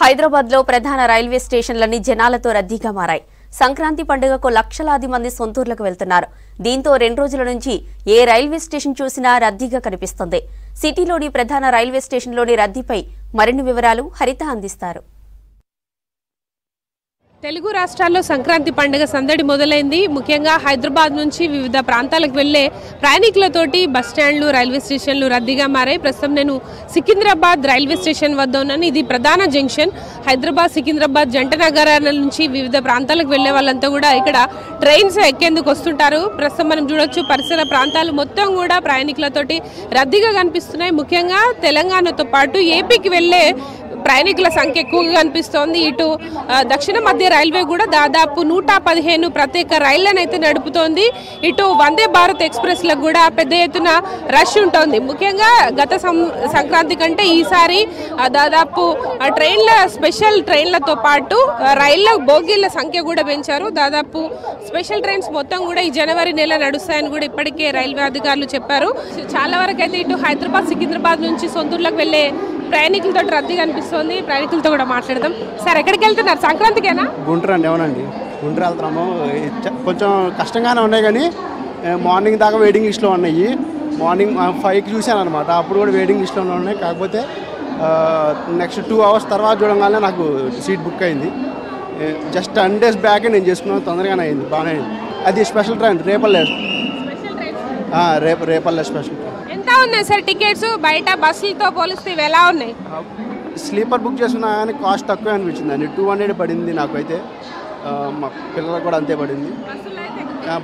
హైదరాబాద్లో ప్రధాన రైల్వే స్టేషన్లన్నీ జనాలతో రద్దీగా మారాయి. సంక్రాంతి పండుగకు లక్షలాది మంది సొంతూర్లకు వెళ్తున్నారు. దీంతో 2 రోజుల నుంచి ఏ రైల్వే స్టేషన్ చూసినా రద్దీగా కనిపిస్తుంది. సిటీలోని ప్రధాన రైల్వే స్టేషన్లోని రద్దీపై మరిన్ని వివరాలు హరిత అందిస్తారు. తెలుగు రాష్ట్రాల్లో సంక్రాంతి పండుగ సందడి మొదలైంది. ముఖ్యంగా హైదరాబాద్ నుంచి వివిధ ప్రాంతాలకు వెళ్లే ప్రయాణికులతోటి బస్ స్టాండ్లు, రైల్వే స్టేషన్లు రద్దీగా మారాయి. ప్రస్తుతం నేను సికింద్రాబాద్ రైల్వే స్టేషన్ వద్ద ఉన్నాను. ఇది ప్రధాన జంక్షన్. హైదరాబాద్ సికింద్రాబాద్ జంట నగరాల నుంచి వివిధ ప్రాంతాలకు వెళ్లే వాళ్ళంతా కూడా ఇక్కడ ట్రైన్స్ ఎక్కేందుకు వస్తుంటారు. ప్రస్తుతం మనం చూడొచ్చు పరిసర ప్రాంతాలు మొత్తం కూడా ప్రయాణికులతోటి రద్దీగా కనిపిస్తున్నాయి. ముఖ్యంగా తెలంగాణతో పాటు ఏపీకి వెళ్లే ప్రయాణికుల సంఖ్య ఎక్కువగా కనిపిస్తోంది. ఇటు దక్షిణ మధ్య రైల్వే కూడా దాదాపు 115 ప్రత్యేక రైళ్లను అయితే నడుపుతోంది. ఇటు వందే భారత్ ఎక్స్ప్రెస్లకు కూడా పెద్ద ఎత్తున రష్ ఉంటుంది. ముఖ్యంగా గత సంక్రాంతి కంటే ఈసారి దాదాపు స్పెషల్ ట్రైన్లతో పాటు రైళ్ల బోగీల సంఖ్య కూడా పెంచారు. దాదాపు స్పెషల్ ట్రైన్స్ మొత్తం కూడా ఈ జనవరి నెల నడుస్తాయని కూడా ఇప్పటికే రైల్వే అధికారులు చెప్పారు. చాలా వరకు అయితే ఇటు హైదరాబాద్ సికింద్రాబాద్ నుంచి సొంతూర్లకు వెళ్లే ప్రయాణికులతో రద్దీ కనిపిస్తుంది. ప్రయాణికులతో కూడా మాట్లాడదాం. సార్, ఎక్కడికి వెళ్తున్నారు? సంక్రాంతికేనా? గుంటూరు అండి. అవునండి, గుంటూరు వెళ్తున్నాము. కొంచెం కష్టంగానే ఉన్నాయి, కానీ మార్నింగ్ దాకా వెయిటింగ్ లిస్ట్లో ఉన్నాయి. మార్నింగ్ 5కి చూశాను అనమాట, అప్పుడు కూడా వెయిటింగ్ లిస్ట్లో ఉన్నాయి. కాకపోతే నెక్స్ట్ 2 hours తర్వాత చూడగానే నాకు సీట్ బుక్ అయింది. జస్ట్ 10 days బ్యాక్ నేను చేసుకున్నాను. తొందరగానే అయింది, బాగానే అయింది. అది స్పెషల్ ట్రైన్ రేపల్లె స్పెషల్. ఎంత ఉన్నాయి సార్ టికెట్స్? బయట బస్సులతో పోలిస్తే ఎలా ఉన్నాయి? స్లీపర్ బుక్ చేసుకున్నా కానీ కాస్ట్ తక్కువ అనిపించింది అండి. 200 పడింది నాకైతే. మా పిల్లలకు కూడా అంతే పడింది.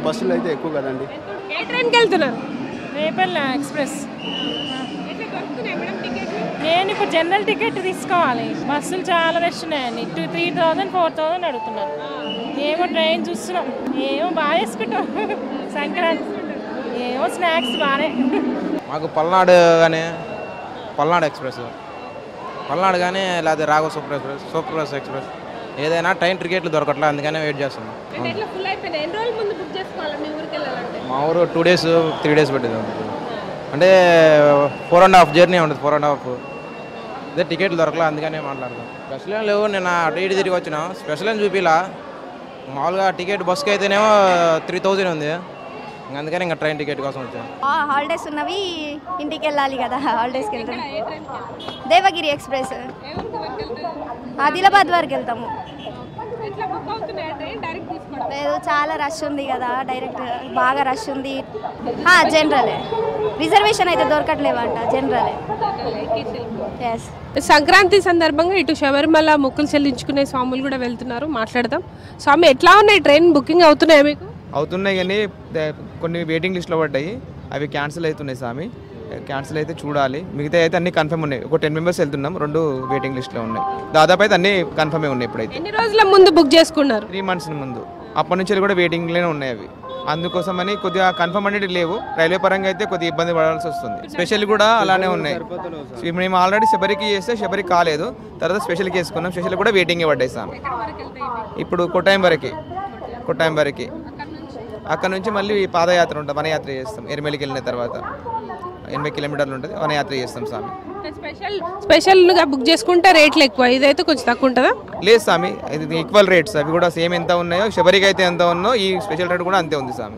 బస్సులు అయితే ఎక్కువ కదండి. ఏ ట్రైన్కి వెళ్తున్నారు? రేపల్లె ఎక్స్ప్రెస్. నేను ఇప్పుడు జనరల్ టికెట్ తీసుకోవాలి. బస్సులు చాలా రష్ ఉన్నాయండి. 3,000 4,000 అడుగుతున్నారు. ఏమో ట్రైన్ చూస్తున్నాం, ఏమో బాగా వేసుకుంటాం. సంక్రాంతి ఏమో స్నాక్స్ బాగానే. మాకు పల్నాడు కానీ పల్నాడు ఎక్స్ప్రెస్, పల్నాడు కానీ లేకపోతే రాఘవ సూపర్ ఎక్స్ప్రెస్ ఏదైనా ట్రైన్ టికెట్లు దొరకట్లేదు, అందుకనే వెయిట్ చేస్తున్నాం. మా ఊరు 2 days 3 days పట్టింది. అంటే 4.5 జర్నీ ఉంటుంది. 4.5 అదే టికెట్లు దొరకలేదు, అందుకనే మాట్లాడదాం. స్పెషల్ ఏం లేవు. నేను అటు ఇటు తిరిగి వచ్చినా. స్పెషల్ ఏం చూపిలా. మామూలుగా టికెట్ బస్కి అయితేనేమో 3,000 ఉంది. అందుకని ఇంకా ట్రైన్ టికెట్ కోసం వచ్చాను. హాలిడేస్ ఉన్నవి, ఇంటికి వెళ్ళాలి కదా. హాలిడేస్కి వెళ్తాం. దేవగిరి ఎక్స్ప్రెస్. ఆదిలాబాద్ వరకు వెళ్తాము. లేదు, చాలా రష్ ఉంది కదా. డైరెక్ట్ బాగా రష్ ఉంది. జనరలే. రిజర్వేషన్ అయితే దొరకట్లేవంట. జనరలే. సంక్రాంతి సందర్భంగా ఇటు శబరిమల మొక్కులు చెల్లించుకునే స్వాములు కూడా వెళ్తున్నారు. మాట్లాడదాం. స్వామి, ఎట్లా ఉన్నాయి? ట్రైన్ బుకింగ్ అవుతున్నాయా మీకు? అవుతున్నాయి, కానీ కొన్ని వెయిటింగ్ లిస్ట్లో పడ్డాయి. అవి క్యాన్సిల్ అవుతున్నాయి స్వామి. క్యాన్సిల్ అయితే చూడాలి. మిగతా అయితే అన్ని కన్ఫర్మ్ ఉన్నాయి. ఒక 10 members వెళ్తున్నాం. 2 వెయిటింగ్ లిస్ట్లో ఉన్నాయి. దాదాపు అయితే అన్ని కన్ఫర్మే ఉన్నాయి. ఇప్పుడైతే ఎన్ని రోజుల ముందు బుక్ చేసుకున్నారు? 3 months ముందు. అప్పటి నుంచి కూడా వెయిటింగ్లోనే ఉన్నాయి అవి. అందుకోసమని కొద్దిగా కన్ఫర్మ్ అనేది లేవు. రైల్వే పరంగా అయితే కొద్దిగా ఇబ్బంది పడాల్సి వస్తుంది. స్పెషల్ కూడా అలానే ఉన్నాయి. మేము ఆల్రెడీ శబరికి చేస్తే శబరికి కాలేదు. తర్వాత స్పెషల్కి వేసుకున్నాం. స్పెషల్ కూడా వెయిటింగ్ పడ్డాయి స్వామి. ఇప్పుడు కొట్టాయం వరకు. అక్కడ నుంచి మళ్ళీ పాదయాత్ర ఉంటుంది. వనయాత్ర చేస్తాం. ఎర్మెలికి వెళ్ళిన తర్వాత 80 kilometers ఉంటుంది. వనయాత్ర చేస్తాం స్వామి. స్పెషల్గా బుక్ చేసుకుంటే రేట్లు ఎక్కువ, ఇదైతే కొంచెం తక్కువ ఉంటుందా? లేదు స్వామి, ఇది ఈక్వల్ రేట్స్. అవి కూడా సేమ్ ఎంత ఉన్నాయో, శబరికి అయితే ఎంత ఉన్నో ఈ స్పెషల్ రేట్ కూడా అంతే ఉంది స్వామి.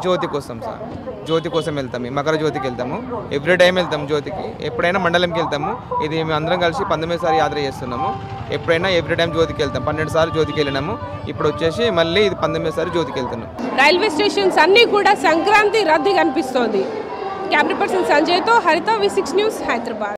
జ్యోతి కోసం స్వామి. జ్యోతి కోసం వెళ్తాము. మకర జ్యోతికి వెళ్తాము. ఎవ్రీ టైం వెళ్తాము జ్యోతికి. ఎప్పుడైనా మండలంకి వెళ్తాము. ఇది మేము అందరం కలిసి 19 సార్లు యాత్ర చేస్తున్నాము. ఎప్పుడైనా ఎవ్రీ టైం జ్యోతికి వెళ్తాం. 12 సార్లు జ్యోతికి వెళ్ళినాము. ఇప్పుడు వచ్చేసి మళ్ళీ ఇది 19 సార్లు జ్యోతికి వెళ్తున్నాం. రైల్వే స్టేషన్స్ అన్నీ కూడా సంక్రాంతి రద్దీ కనిపిస్తోంది. కెమెరా పర్సన్ సంజయ్తో హరిత, V6 న్యూస్, హైదరాబాద్.